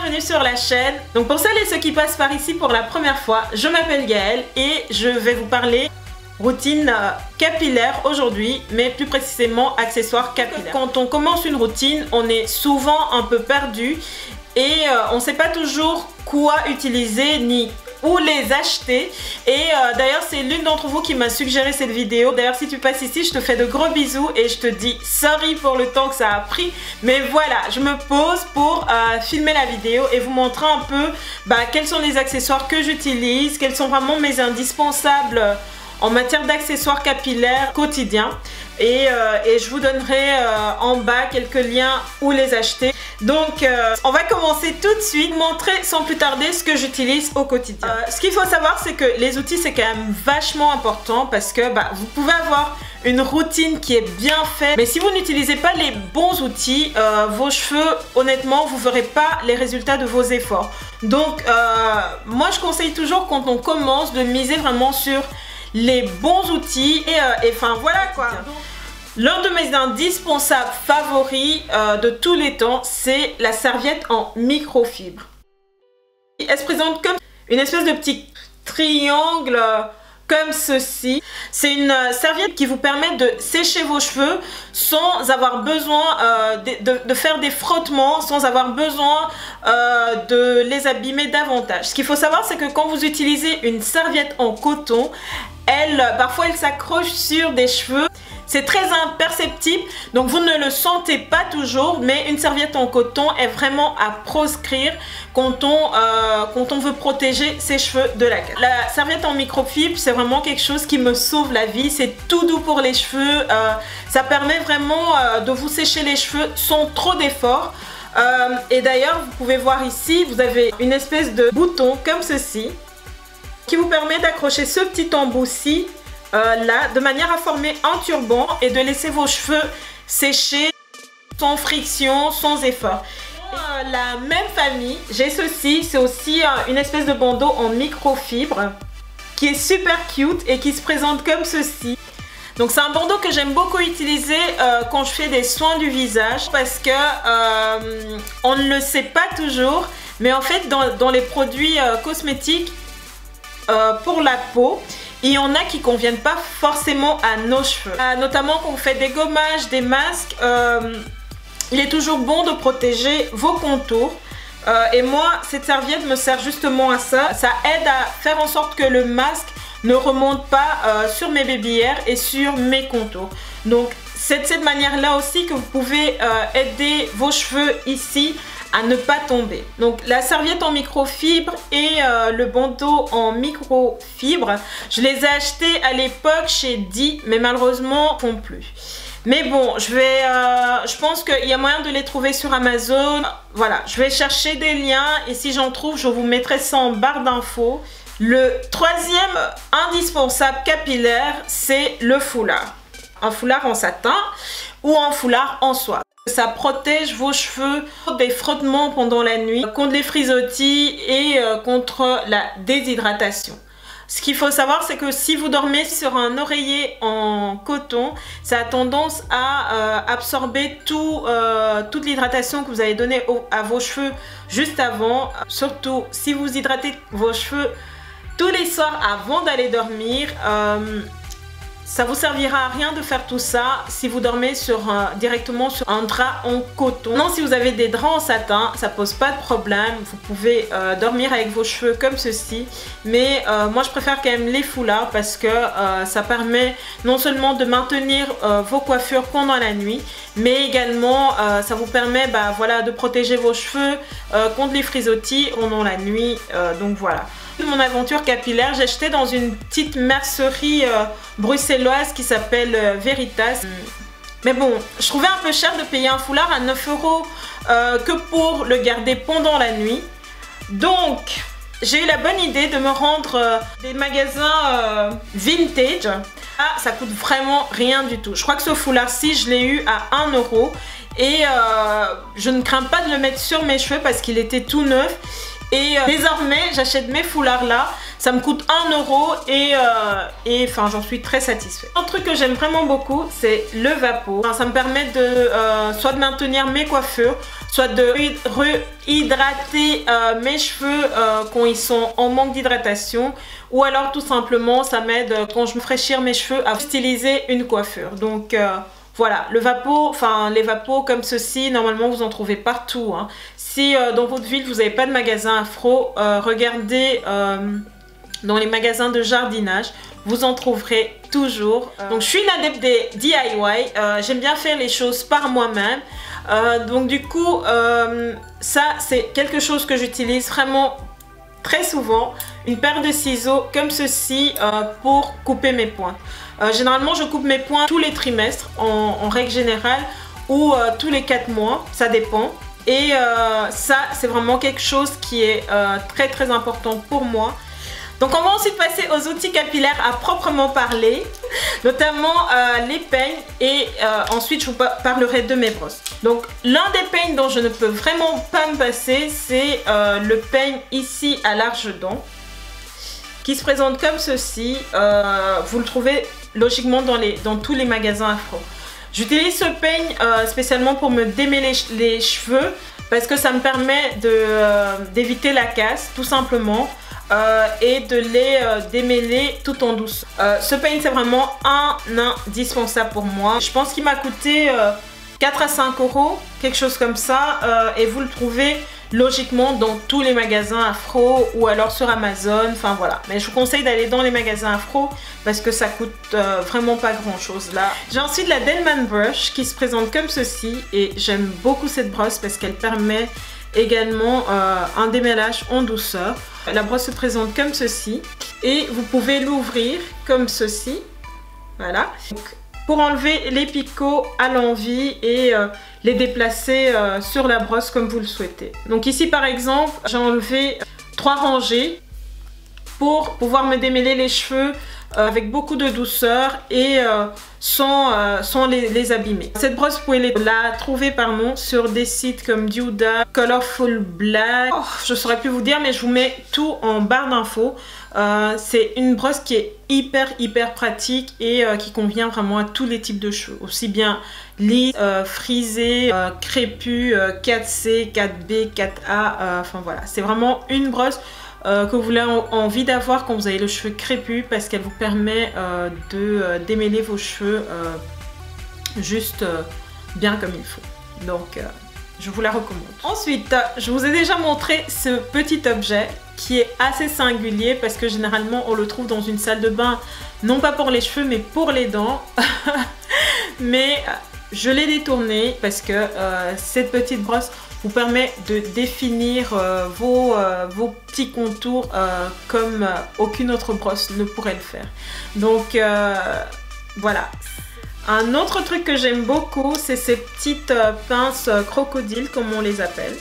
bienvenue sur la chaîne. Donc pour celles et ceux qui passent par ici pour la première fois, je m'appelle Gaëlle et je vais vous parler routine capillaire aujourd'hui, mais plus précisément accessoires capillaires. Quand on commence une routine, on est souvent un peu perdu et on ne sait pas toujours quoi utiliser ni où les acheter. Et d'ailleurs c'est l'une d'entre vous qui m'a suggéré cette vidéo. D'ailleurs si tu passes ici, je te fais de gros bisous et je te dis sorry pour le temps que ça a pris, mais voilà, je me pose pour filmer la vidéo et vous montrer un peu quels sont les accessoires que j'utilise, quels sont vraiment mes indispensables en matière d'accessoires capillaires quotidiens. Et je vous donnerai en bas quelques liens où les acheter. Donc on va commencer tout de suite, montrer sans plus tarder ce que j'utilise au quotidien. Ce qu'il faut savoir, c'est que les outils c'est quand même vachement important parce que vous pouvez avoir une routine qui est bien faite, mais si vous n'utilisez pas les bons outils, vos cheveux, honnêtement, vous ne verrez pas les résultats de vos efforts. Donc moi je conseille toujours quand on commence de miser vraiment sur les bons outils et enfin voilà quoi. L'un de mes indispensables favoris de tous les temps, c'est la serviette en microfibre. Elle se présente comme une espèce de petit triangle comme ceci. C'est une serviette qui vous permet de sécher vos cheveux sans avoir besoin de faire des frottements, sans avoir besoin de les abîmer davantage. Ce qu'il faut savoir, c'est que quand vous utilisez une serviette en coton, parfois elle s'accroche sur des cheveux. C'est très imperceptible, donc vous ne le sentez pas toujours, mais une serviette en coton est vraiment à proscrire quand on veut protéger ses cheveux de la casse. La serviette en microfibre, c'est vraiment quelque chose qui me sauve la vie. C'est tout doux pour les cheveux, ça permet vraiment de vous sécher les cheveux sans trop d'efforts. Et d'ailleurs, vous pouvez voir ici, vous avez une espèce de bouton comme ceci qui vous permet d'accrocher ce petit embout-ci là, de manière à former un turban et de laisser vos cheveux sécher sans friction, sans effort. Dans la même famille, j'ai ceci, c'est aussi une espèce de bandeau en microfibre qui est super cute et qui se présente comme ceci. Donc c'est un bandeau que j'aime beaucoup utiliser quand je fais des soins du visage parce que on ne le sait pas toujours, mais en fait dans les produits cosmétiques pour la peau, il y en a qui ne conviennent pas forcément à nos cheveux. Notamment quand on fait des gommages, des masques, il est toujours bon de protéger vos contours. Et moi, cette serviette me sert justement à ça. Ça aide à faire en sorte que le masque ne remonte pas sur mes baby hairs et sur mes contours. Donc c'est de cette manière-là aussi que vous pouvez aider vos cheveux ici à ne pas tomber. Donc la serviette en microfibre et le bandeau en microfibre, je les ai achetés à l'époque chez Di, mais malheureusement ils ne font plus. Mais bon, je pense qu'il y a moyen de les trouver sur Amazon. Voilà, je vais chercher des liens et si j'en trouve, je vous mettrai ça en barre d'infos. Le troisième indispensable capillaire, c'est le foulard. Un foulard en satin ou un foulard en soie. Ça protège vos cheveux des frottements pendant la nuit, contre les frisottis et contre la déshydratation. Ce qu'il faut savoir, c'est que si vous dormez sur un oreiller en coton, ça a tendance à absorber toute l'hydratation que vous avez donnée à vos cheveux juste avant. Surtout si vous hydratez vos cheveux tous les soirs avant d'aller dormir. Ça vous servira à rien de faire tout ça si vous dormez directement sur un drap en coton. Non, si vous avez des draps en satin, ça pose pas de problème. Vous pouvez dormir avec vos cheveux comme ceci. Mais moi, je préfère quand même les foulards parce que ça permet non seulement de maintenir vos coiffures pendant la nuit, mais également ça vous permet voilà, de protéger vos cheveux contre les frisottis pendant la nuit. Donc voilà. Mon aventure capillaire, j'ai acheté dans une petite mercerie bruxelloise qui s'appelle Veritas. Mais bon, je trouvais un peu cher de payer un foulard à 9 € que pour le garder pendant la nuit. Donc, j'ai eu la bonne idée de me rendre des magasins vintage. Ah, ça coûte vraiment rien du tout. Je crois que ce foulard-ci, je l'ai eu à 1 € et je ne crains pas de le mettre sur mes cheveux parce qu'il était tout neuf. Et désormais, j'achète mes foulards là. Ça me coûte 1 € et enfin, j'en suis très satisfaite. Un truc que j'aime vraiment beaucoup, c'est le Vapo. Enfin, ça me permet de soit de maintenir mes coiffures, soit de réhydrater mes cheveux quand ils sont en manque d'hydratation, ou alors tout simplement, ça m'aide quand je me fraîchir mes cheveux à styliser une coiffure. Donc voilà, le Vapo, enfin les Vapos comme ceci, normalement vous en trouvez partout, hein. Si dans votre ville vous n'avez pas de magasin afro, regardez dans les magasins de jardinage, vous en trouverez toujours. Donc je suis une adepte des DIY, j'aime bien faire les choses par moi-même. Donc du coup, ça c'est quelque chose que j'utilise vraiment très souvent. Une paire de ciseaux comme ceci pour couper mes pointes. Généralement je coupe mes points tous les trimestres en règle générale, ou tous les 4 mois, ça dépend. Et ça c'est vraiment quelque chose qui est très très important pour moi. Donc on va ensuite passer aux outils capillaires à proprement parler, notamment les peignes, et ensuite je vous parlerai de mes brosses. Donc l'un des peignes dont je ne peux vraiment pas me passer, c'est le peigne ici à large dent, qui se présente comme ceci. Vous le trouvez logiquement dans tous les magasins afro. J'utilise ce peigne spécialement pour me démêler les cheveux, parce que ça me permet d'éviter la casse tout simplement. Et de les démêler tout en douceur. Ce peigne c'est vraiment un indispensable pour moi. Je pense qu'il m'a coûté 4 à 5 €, quelque chose comme ça, et vous le trouvez logiquement dans tous les magasins afro ou alors sur Amazon, enfin voilà. Mais je vous conseille d'aller dans les magasins afro parce que ça coûte vraiment pas grand chose là. J'ai ensuite la Denman Brush qui se présente comme ceci, et j'aime beaucoup cette brosse parce qu'elle permet également un démêlage en douceur. La brosse se présente comme ceci et vous pouvez l'ouvrir comme ceci, voilà. Donc, pour enlever les picots à l'envie et les déplacer sur la brosse comme vous le souhaitez. Donc ici par exemple, j'ai enlevé 3 rangées pour pouvoir me démêler les cheveux avec beaucoup de douceur et sans les abîmer. Cette brosse, vous pouvez la trouver sur des sites comme Duda, Colorful Black. Oh, je ne saurais plus vous dire, mais je vous mets tout en barre d'infos. C'est une brosse qui est hyper pratique et qui convient vraiment à tous les types de cheveux. Aussi bien lisses, frisés, crépus, 4C, 4B, 4A. Enfin voilà, c'est vraiment une brosse que vous avez envie d'avoir quand vous avez le cheveu crépus, parce qu'elle vous permet de démêler vos cheveux juste bien comme il faut. Donc je vous la recommande. Ensuite, je vous ai déjà montré ce petit objet qui est assez singulier parce que généralement on le trouve dans une salle de bain, non pas pour les cheveux mais pour les dents. Mais je l'ai détourné parce que cette petite brosse vous permet de définir vos petits contours comme aucune autre brosse ne pourrait le faire. Donc voilà. Un autre truc que j'aime beaucoup, c'est ces petites pinces crocodile comme on les appelle.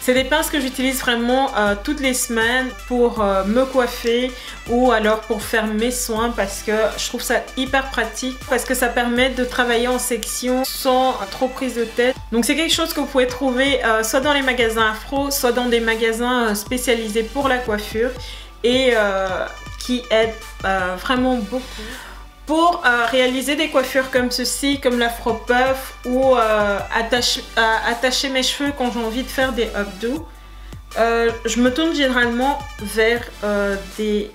C'est des pinces que j'utilise vraiment toutes les semaines pour me coiffer ou alors pour faire mes soins, parce que je trouve ça hyper pratique, parce que ça permet de travailler en section sans trop prise de tête. Donc c'est quelque chose que vous pouvez trouver soit dans les magasins afro, soit dans des magasins spécialisés pour la coiffure et qui aide vraiment beaucoup. Pour réaliser des coiffures comme ceci, comme l'afro puff, ou attacher mes cheveux quand j'ai envie de faire des updos, je me tourne généralement vers des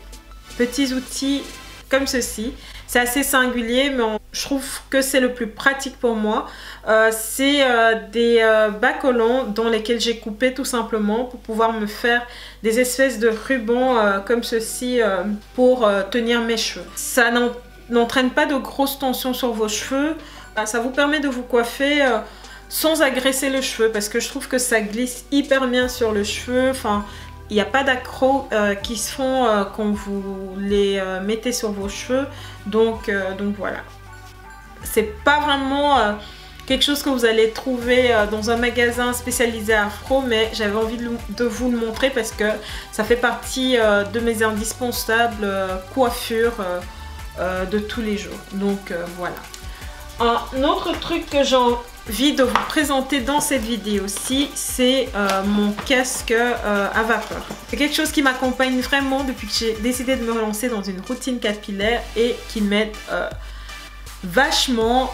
petits outils comme ceci. C'est assez singulier, mais je trouve que c'est le plus pratique pour moi. C'est des bas collants dans lesquels j'ai coupé tout simplement pour pouvoir me faire des espèces de rubans comme ceci pour tenir mes cheveux. Ça n'entraîne pas de grosses tensions sur vos cheveux. Ça vous permet de vous coiffer sans agresser le cheveu, parce que je trouve que ça glisse hyper bien sur le cheveu. Enfin, il n'y a pas d'accros qui se font quand vous les mettez sur vos cheveux. Donc voilà. C'est pas vraiment quelque chose que vous allez trouver dans un magasin spécialisé afro, mais j'avais envie de vous le montrer parce que ça fait partie de mes indispensables coiffures de tous les jours. Donc voilà. Un autre truc que envie de vous présenter dans cette vidéo-ci, c'est mon casque à vapeur. C'est quelque chose qui m'accompagne vraiment depuis que j'ai décidé de me relancer dans une routine capillaire et qui m'aide vachement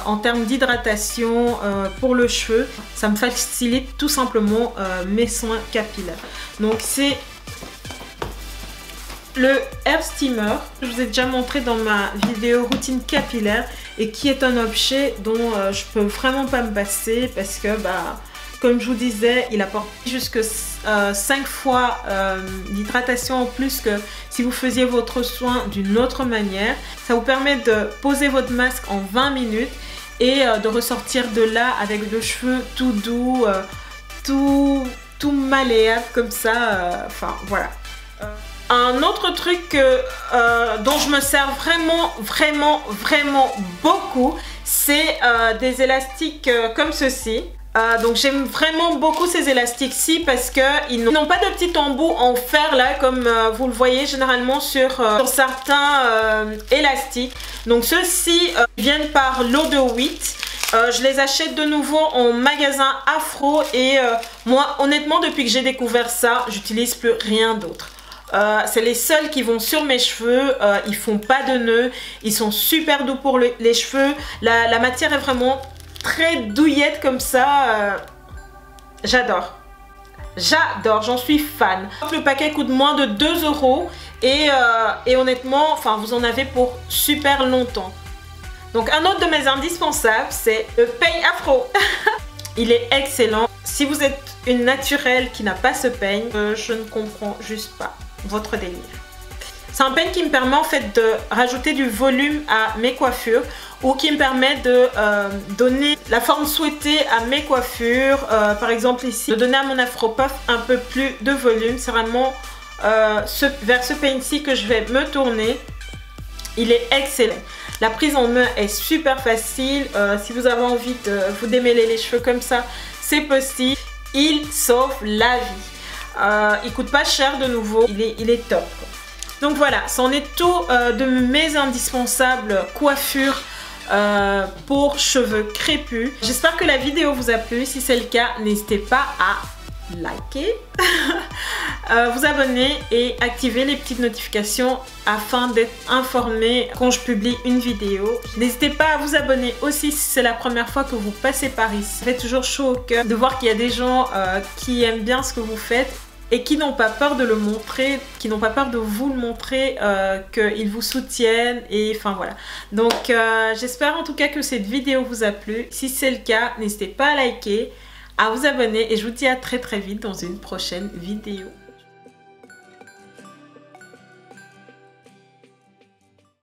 en termes d'hydratation pour le cheveu. Ça me facilite tout simplement mes soins capillaires. Donc c'est le Air Steamer que je vous ai déjà montré dans ma vidéo routine capillaire et qui est un objet dont je peux vraiment pas me passer parce que comme je vous disais, il apporte jusque 5 fois d'hydratation en plus que si vous faisiez votre soin d'une autre manière. Ça vous permet de poser votre masque en 20 minutes et de ressortir de là avec le cheveu tout doux, tout malléable comme ça. Enfin voilà. Un autre truc dont je me sers vraiment beaucoup, c'est des élastiques comme ceci. Donc j'aime vraiment beaucoup ces élastiques-ci parce qu'ils n'ont pas de petits embouts en fer là comme vous le voyez généralement sur certains élastiques. Donc ceux-ci viennent par lot de 8. Je les achète de nouveau en magasin Afro et moi honnêtement depuis que j'ai découvert ça, j'utilise plus rien d'autre. C'est les seuls qui vont sur mes cheveux, ils font pas de nœuds, ils sont super doux pour les cheveux, la matière est vraiment très douillette comme ça, j'adore, j'en suis fan. Le paquet coûte moins de 2 € et honnêtement, enfin vous en avez pour super longtemps. Donc un autre de mes indispensables, c'est le peigne afro. Il est excellent. Si vous êtes une naturelle qui n'a pas ce peigne, je ne comprends juste pas votre délire. C'est un peigne qui me permet en fait de rajouter du volume à mes coiffures ou qui me permet de donner la forme souhaitée à mes coiffures. Par exemple ici, de donner à mon afro puff un peu plus de volume. C'est vraiment vers ce peigne-ci que je vais me tourner. Il est excellent. La prise en main est super facile. Si vous avez envie de vous démêler les cheveux comme ça, c'est possible. Il sauve la vie. Il coûte pas cher de nouveau. Il est top. Donc voilà, c'en est tout de mes indispensables coiffures pour cheveux crépus. J'espère que la vidéo vous a plu. Si c'est le cas, n'hésitez pas à liker, vous abonner et activer les petites notifications afin d'être informé quand je publie une vidéo. N'hésitez pas à vous abonner aussi si c'est la première fois que vous passez par ici. Ça fait toujours chaud au cœur de voir qu'il y a des gens qui aiment bien ce que vous faites et qui n'ont pas peur de le montrer, qui n'ont pas peur de vous le montrer, qu'ils vous soutiennent et enfin voilà. Donc j'espère en tout cas que cette vidéo vous a plu. Si c'est le cas, n'hésitez pas à liker, à vous abonner et je vous dis à très vite dans une prochaine vidéo.